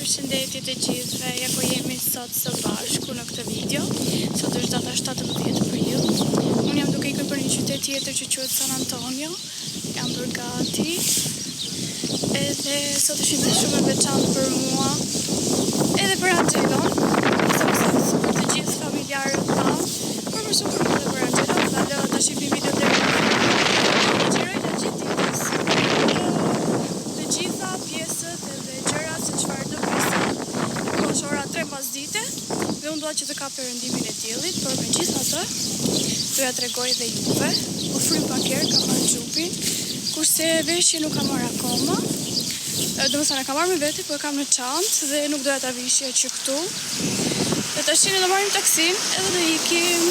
Përshëndetje të gjithëve, ja ku jemi sot së bashku në këtë video. Sot është data 17 prill. Unë jam duke ikur për një qytet tjetër që quhet San Antonio. Jam përgati. Edhe sot është një ditë shumë e veçantë për mua. Edhe për Angelon, sepse për të gjithë familjarët tanë, por më shumë për mua dhe për Angelon, dhe lë ta shihni video deri në fund. Xhiroj të gjithë ditës. Të gjitha pjesët edhe gjërat se çfarë do bëj. Është ora 3 pasdite dhe unë dua që të kap perëndimin e diellit, por megjithatë doja t'rregoj dhe juve. U frym pak herë, kam marrë xhupin, kurse veshje nuk kam marrë akoma. Domethënë kam marrë me vete, por kam në çantë dhe nuk doja ta vishja që këtu. Dhe tash ne do marrim taksin edhe do ikim.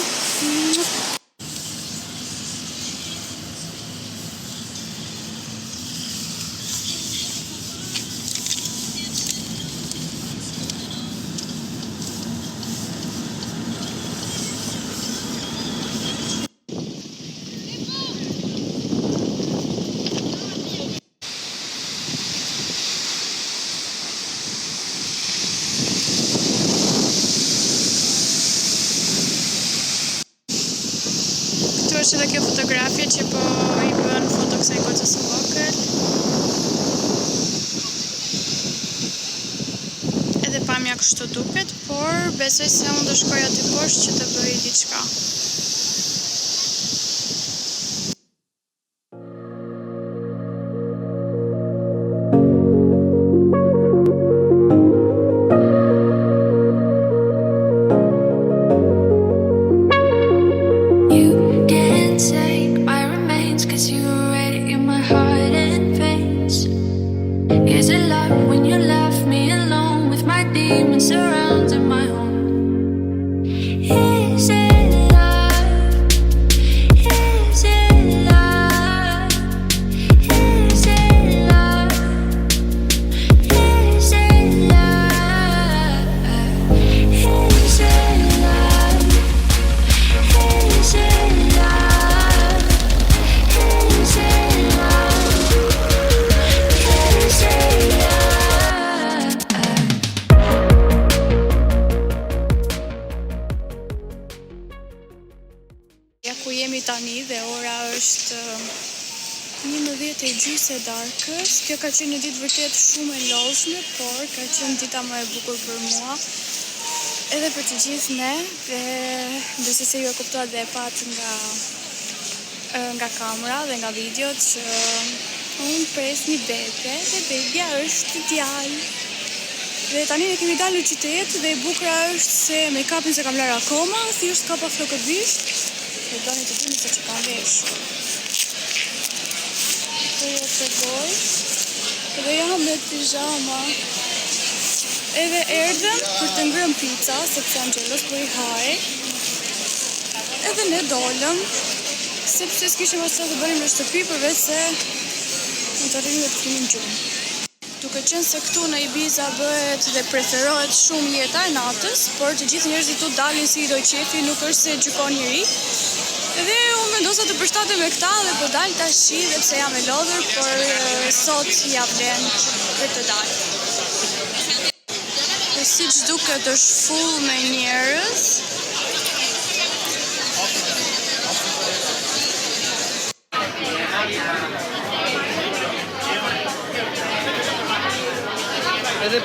Është edhe kjo fotografje që po i bën foto kësaj gocës së vogël. Edhe pamja kështu duket, por besoj se unë do shkoj aty poshtë që të bëj diçka. Is it love when you left me alone with my demons surrounding my home? Is it love? Is it love? Is it love? Is it love? Is it love? Is it love? Is it love? Ja ku jemi tani dhe ora është 11:30 e darkës. Kjo ka qenë një ditë vërtet shumë e lodhshme, por ka qenë dita më e bukur për mua. Edhe për të gjithë ne, dhe besoj se ju e kuptuat dhe e pat nga kamera dhe nga videot që unë pres një bebe dhe bebja është djalë. Dhe tani ne kemi dalë në qytet dhe e bukura është se make-upin se kam larë akoma, thjesht ka pa flokëbisht. Dhe doni të dini se që kam veshur. Këtë jo të goj. Dhe jam me pijama. Edhe erdhëm për të ngrëm pizza, sepse Angelos po i haj. Edhe ne dolëm, sepse s'kishim asë të bënim në shtëpi, përveç se në të rrimë dhe të finim gjumë. Duke qenë se këtu në Ibiza bëhet dhe preferohet shumë jeta e natës, por të gjithë njerëzit tu dalin si i doj qefi, nuk është se gjykon njëri. Dhe unë mendosa të përshtatem me këta dhe po dal tashi dhe pse jam e lodhur, por sot ja vlen për të dalë. Dhe siç duket është full me njerëz. Edhe